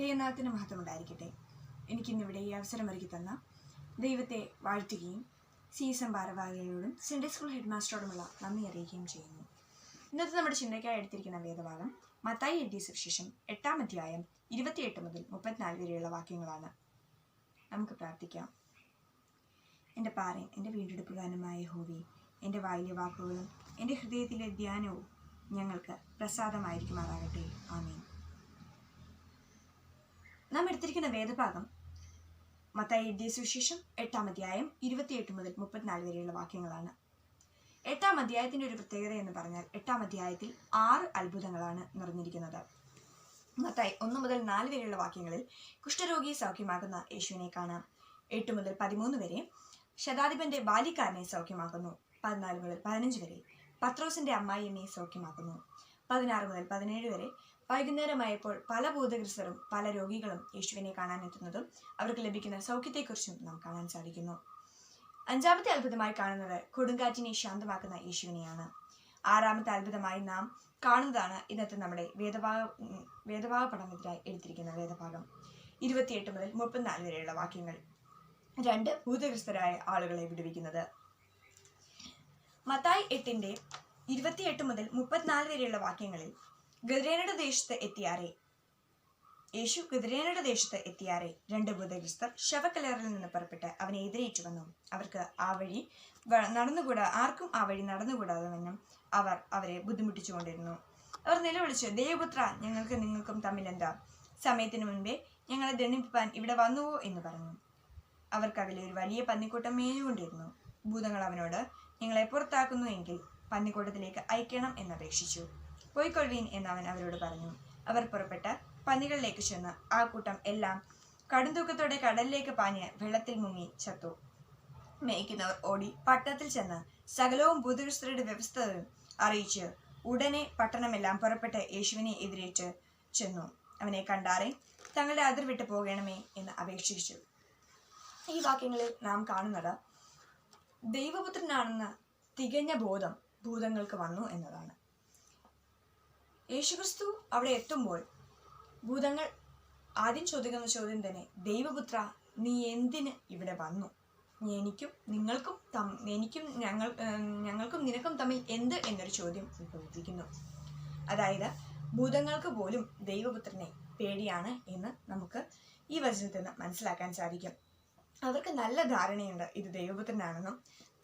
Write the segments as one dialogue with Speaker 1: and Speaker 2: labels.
Speaker 1: ദൈവനാമത്തിന് മഹത്വമുണ്ടായിരിക്കട്ടെ. എനിക്കിന്നിവിടെ ഈ അവസരം ഒരുക്കി തന്ന ദൈവത്തെ വാഴ്ത്തുകയും സീസൺ ഭാരവാഹികളോടും സൺഡേ സ്കൂൾ ഹെഡ് മാസ്റ്ററോടുമുള്ള നന്ദി അറിയിക്കുകയും ചെയ്യുന്നു. ഇന്നത്തെ നമ്മുടെ ചിന്തയ്ക്കായി എടുത്തിരിക്കുന്ന വേദഭാഗം മത്തായി എഴുതിയ സുവിശേഷം 8-ാം അധ്യായം 28 മുതൽ 34 വരെയുള്ള വാക്യങ്ങളാണ്. നമുക്ക് പ്രാർത്ഥിക്കാം. എൻ്റെ പാറയും എൻ്റെ വീണ്ടെടുപ്പുകാരനുമായ യഹോവേ, എൻ്റെ വായിലെ വാക്കുകളും എൻ്റെ ഹൃദയത്തിലെ ധ്യാനവും ഞങ്ങൾക്ക് പ്രസാദമായിരിക്കുമാറാകട്ടെ. ആമേൻ. നാം എടുത്തിരിക്കുന്ന വേദഭാഗം മത്തായി എഴുതിയ സുവിശേഷം 8-ാം അധ്യായം 28 മുതൽ 34 വരെയുള്ള വാക്യങ്ങളാണ്. 8-ാം അധ്യായത്തിന്റെ ഒരു പ്രത്യേകത എന്ന് പറഞ്ഞാൽ 8-ാം അധ്യായത്തിൽ 6 അത്ഭുതങ്ങളാണ് നിറഞ്ഞിരിക്കുന്നത്. മത്തായി 1 മുതൽ 4 വരെയുള്ള വാക്യങ്ങളിൽ കുഷ്ഠരോഗിയെ സൗഖ്യമാക്കുന്ന യേശുവിനെ കാണാം. 8 മുതൽ 13 വരെ ശതാധിപന്റെ ബാല്യക്കാരനെ സൗഖ്യമാക്കുന്നു. 14 മുതൽ 15 വരെ പത്രോസിന്റെ അമ്മായിയമ്മയെ സൗഖ്യമാക്കുന്നു. 16 മുതൽ 17 വരെ വൈകുന്നേരമായപ്പോൾ പല ഭൂതഗ്രസ്തരും പല രോഗികളും യേശുവിനെ കാണാനെത്തുന്നതും അവർക്ക് ലഭിക്കുന്ന സൗഖ്യത്തെക്കുറിച്ചും നാം കാണാൻ സാധിക്കുന്നു. 5-ാമത്തെ അത്ഭുതമായി കാണുന്നത് കൊടുങ്കാറ്റിനെ ശാന്തമാക്കുന്ന യേശുവിനെയാണ്. 6-ാമത്തെ അത്ഭുതമായി നാം കാണുന്നതാണ് ഇന്നത്തെ നമ്മുടെ വേദഭാഗ പഠനത്തിനായി എടുത്തിരിക്കുന്ന വേദഭാഗം 28 മുതൽ 34 വരെയുള്ള വാക്യങ്ങൾ. 2 ഭൂതഗ്രസ്തരായ ആളുകളെ വിടുവിക്കുന്നത്. മത്തായി 8-ന്റെ 28 മുതൽ 34 വരെയുള്ള വാക്യങ്ങളിൽ യേശു ഗദരേനയുടെ ദേശത്ത് എത്തിയാറെ 2 ഭൂതഗ്രസ്തർ ശവക്കല്ലറിൽ നിന്ന് പുറപ്പെട്ട് അവനെ എതിരേറ്റു വന്നു. അവർക്ക് ആർക്കും ആ വഴി നടന്നുകൂടാതെ വണ്ണം അവർ അവരെ ബുദ്ധിമുട്ടിച്ചുകൊണ്ടിരുന്നു. അവർ നിലവിളിച്ച്, ദൈവപുത്ര, ഞങ്ങൾക്ക് നിങ്ങൾക്കും തമ്മിൽ എന്താ? സമയത്തിന് മുൻപേ ഞങ്ങളെ ദണ്ഡിപ്പിപ്പാൻ ഇവിടെ വന്നുവോ എന്ന് പറഞ്ഞു. അവർക്കകലെ ഒരു വലിയ പന്നിക്കൂട്ടം മേഞ്ഞുകൊണ്ടിരുന്നു. ഭൂതങ്ങൾ അവനോട്, ഞങ്ങളെ പുറത്താക്കുന്നു എങ്കിൽ പന്നിക്കൂട്ടത്തിലേക്ക് അയക്കണം എന്നപേക്ഷിച്ചു. പോയിക്കൊള്ളുവീൻ എന്നവൻ അവരോട് പറഞ്ഞു. അവർ പുറപ്പെട്ട് പന്നികളിലേക്ക് ചെന്ന് ആ കൂട്ടം എല്ലാം കടുംതൂക്കത്തോടെ കടലിലേക്ക് പാഞ്ഞ് വെള്ളത്തിൽ മുങ്ങി ചത്തു. മേയ്ക്കുന്നവർ ഓടി പട്ടണത്തിൽ ചെന്ന് സകലവും ഭൂതഗ്രസ്തരുടെ വ്യവസ്ഥയും അറിയിച്ച് ഉടനെ പട്ടണമെല്ലാം പുറപ്പെട്ട് യേശുവിനെ എതിരേറ്റ് ചെന്നു. അവനെ കണ്ടാറെ തങ്ങളുടെ അതിർ വിട്ടു പോകണമേ എന്ന് അപേക്ഷിച്ചു. ഈ വാക്യങ്ങളിൽ നാം കാണുന്നത് ദൈവപുത്രനാണെന്ന് തികഞ്ഞ ബോധം ഭൂതങ്ങൾക്ക് വന്നു എന്നതാണ്. യേശുക്രിസ്തു അവിടെ എത്തുമ്പോൾ ഭൂതങ്ങൾ ആദ്യം ചോദിക്കുന്ന ചോദ്യം തന്നെ, ദൈവപുത്ര, നീ എന്തിന് ഇവിടെ വന്നു? ഞങ്ങൾക്കും നിനക്കും തമ്മിൽ എന്ത് എന്നൊരു ചോദ്യം ഉത്ഭവിപ്പിക്കുന്നു. അതായത് ഭൂതങ്ങൾക്ക് പോലും ദൈവപുത്രനെ പേടിയാണ് എന്ന് നമുക്ക് ഈ വചനത്തിൽ നിന്ന് മനസ്സിലാക്കാൻ സാധിക്കും. അവർക്ക് നല്ല ധാരണയുണ്ട് ഇത് ദൈവപുത്രനാണെന്നും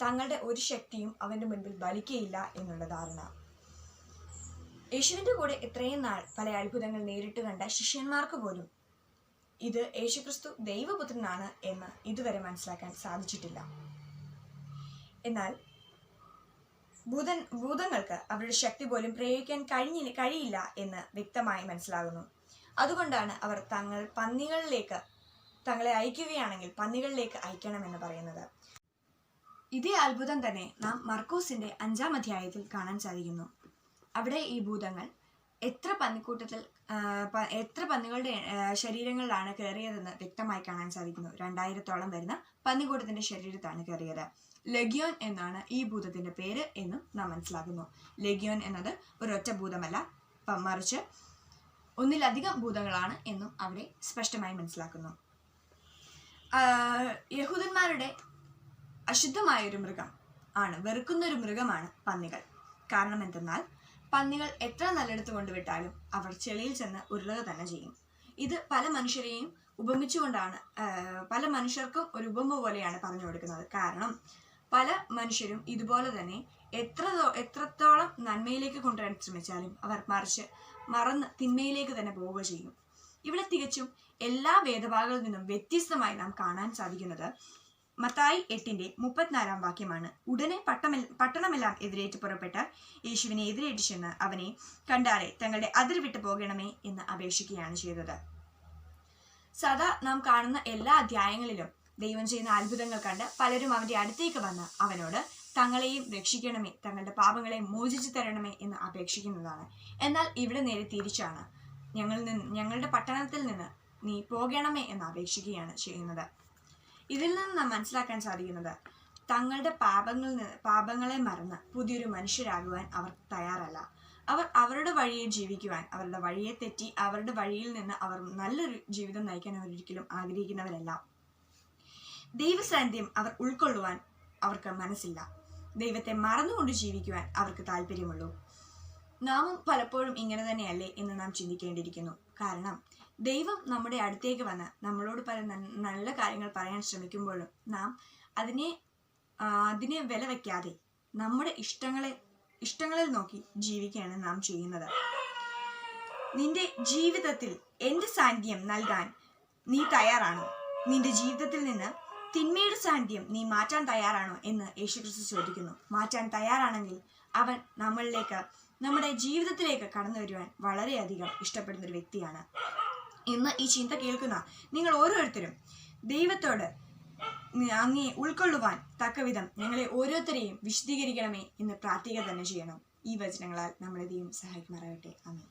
Speaker 1: തങ്ങളുടെ ഒരു ശക്തിയും അവന്റെ മുൻപിൽ ബലിക്കയില്ല എന്നുള്ള ധാരണ. യേശുവിന്റെ കൂടെ ഇത്രയും നാൾ പല അത്ഭുതങ്ങൾ നേരിട്ട് കണ്ട ശിഷ്യന്മാർക്ക് പോലും ഇത് യേശുക്രിസ്തു ദൈവപുത്രനാണ് എന്ന് ഇതുവരെ മനസ്സിലാക്കാൻ സാധിച്ചിട്ടില്ല. എന്നാൽ ഭൂതങ്ങൾക്ക് അവരുടെ ശക്തി പോലും പ്രയോഗിക്കാൻ കഴിയില്ല എന്ന് വ്യക്തമായി മനസ്സിലാകുന്നു. അതുകൊണ്ടാണ് അവർ തങ്ങളെ അയക്കുകയാണെങ്കിൽ പന്നികളിലേക്ക് അയക്കണമെന്ന് പറയുന്നത്. ഇതേ അത്ഭുതം തന്നെ നാം മർക്കോസിന്റെ 5-ാം അധ്യായത്തിൽ കാണാൻ സാധിക്കുന്നു. അവിടെ ഈ ഭൂതങ്ങൾ എത്ര പന്നികളുടെ ശരീരങ്ങളിലാണ് കയറിയതെന്ന് വ്യക്തമായി കാണാൻ സാധിക്കുന്നു. 2000-ഓളം വരുന്ന പന്നിക്കൂട്ടത്തിന്റെ ശരീരത്താണ് കയറിയത്. ലഗിയോൻ എന്നാണ് ഈ ഭൂതത്തിന്റെ പേര് എന്നും നാം മനസ്സിലാക്കുന്നു. ലഗിയോൻ എന്നത് ഒരൊറ്റ ഭൂതമല്ല, മറിച്ച് ഒന്നിലധികം ഭൂതങ്ങളാണ് എന്നും അവിടെ സ്പഷ്ടമായി മനസ്സിലാക്കുന്നു. യഹൂദന്മാരുടെ അശുദ്ധമായൊരു മൃഗം ആണ്, വെറുക്കുന്നൊരു മൃഗമാണ് പന്നികൾ. കാരണം എന്തെന്നാൽ പന്നികൾ എത്ര നല്ലെടുത്ത് കൊണ്ടുവിട്ടാലും അവർ ചെളിയിൽ ചെന്ന് ഉരുളുക തന്നെ ചെയ്യും. ഇത് പല മനുഷ്യർക്കും ഒരു ഉപമ പോലെയാണ് പറഞ്ഞു കൊടുക്കുന്നത്. കാരണം പല മനുഷ്യരും ഇതുപോലെ തന്നെ എത്രത്തോളം നന്മയിലേക്ക് കൊണ്ടുവരാൻ ശ്രമിച്ചാലും അവർ മറന്ന് തിന്മയിലേക്ക് തന്നെ പോവുക ചെയ്യും. ഇവിടെ തികച്ചും എല്ലാ വേദഭാഗങ്ങളിൽ നിന്നും വ്യത്യസ്തമായി നാം കാണാൻ സാധിക്കുന്നത് മത്തായി 8-ന്റെ 34-ാം വാക്യമാണ്. ഉടനെ പട്ടണമെല്ലാം എതിരേറ്റ് പുറപ്പെട്ട യേശുവിനെ എതിരേറ്റ് ചെന്ന് അവനെ കണ്ടാറെ തങ്ങളുടെ അതിർ വിട്ടു പോകണമേ എന്ന് അപേക്ഷിക്കുകയാണ് ചെയ്തത്. സദാ നാം കാണുന്ന എല്ലാ അധ്യായങ്ങളിലും ദൈവം ചെയ്യുന്ന അത്ഭുതങ്ങൾ കണ്ട് പലരും അവന്റെ അടുത്തേക്ക് വന്ന് അവനോട് തങ്ങളെയും രക്ഷിക്കണമേ, തങ്ങളുടെ പാപങ്ങളെ മോചിച്ചു തരണമേ എന്ന് അപേക്ഷിക്കുന്നതാണ്. എന്നാൽ ഇവിടെ നേരെ തിരിച്ചാണ്. ഞങ്ങളുടെ പട്ടണത്തിൽ നിന്ന് നീ പോകണമേ എന്ന് അപേക്ഷിക്കുകയാണ് ചെയ്യുന്നത്. ഇതിൽ നിന്ന് നാം മനസ്സിലാക്കാൻ സാധിക്കുന്നത് തങ്ങളുടെ പാപങ്ങളെ മറന്ന് പുതിയൊരു മനുഷ്യരാകുവാൻ അവർ തയ്യാറല്ല. അവർ അവരുടെ വഴിയിൽ ജീവിക്കുവാൻ, അവരുടെ വഴിയെ തെറ്റി അവരുടെ വഴിയിൽ നിന്ന് അവർ നല്ലൊരു ജീവിതം നയിക്കാൻ അവർ ഒരിക്കലും ആഗ്രഹിക്കുന്നവരല്ല. ദൈവസാന്നിധ്യം അവർ ഉൾക്കൊള്ളുവാൻ അവർക്ക് മനസ്സില്ല. ദൈവത്തെ മറന്നുകൊണ്ട് ജീവിക്കുവാൻ അവർക്ക് താല്പര്യമുള്ളൂ. നാമും പലപ്പോഴും ഇങ്ങനെ തന്നെയല്ലേ എന്ന് നാം ചിന്തിക്കേണ്ടിയിരിക്കുന്നു. കാരണം ദൈവം നമ്മുടെ അടുത്തേക്ക് വന്ന് നമ്മളോട് പല നല്ല കാര്യങ്ങൾ പറയാൻ ശ്രമിക്കുമ്പോഴും നാം അതിനെ വില വയ്ക്കാതെ നമ്മുടെ ഇഷ്ടങ്ങളിൽ നോക്കി ജീവിക്കുകയാണ് നാം ചെയ്യുന്നത്. നിന്റെ ജീവിതത്തിൽ എന്റെ സാന്നിധ്യം നൽകാൻ നീ തയ്യാറാണോ? നിന്റെ ജീവിതത്തിൽ നിന്ന് തിന്മയുടെ സാന്നിധ്യം നീ മാറ്റാൻ തയ്യാറാണോ എന്ന് യേശുക്രിസ്തു ചോദിക്കുന്നു. മാറ്റാൻ തയ്യാറാണെങ്കിൽ അവൻ നമ്മുടെ ജീവിതത്തിലേക്ക് കടന്നു വരുവാൻ വളരെയധികം ഇഷ്ടപ്പെടുന്ന ഒരു വ്യക്തിയാണ്. ഇന്ന് ഈ ചിന്ത കേൾക്കുന്ന നിങ്ങൾ ഓരോരുത്തരും ദൈവത്തോട് അങ്ങേ ഉൾക്കൊള്ളുവാൻ തക്കവിധം ഞങ്ങളെ ഓരോരുത്തരെയും വിശദീകരിക്കണമേ എന്ന് പ്രാർത്ഥിക്കുക തന്നെ ചെയ്യണം. ഈ വചനങ്ങളാൽ നമ്മളെ ദൈവം സഹായിക്കുമാറാകട്ടെ. ആമേൻ.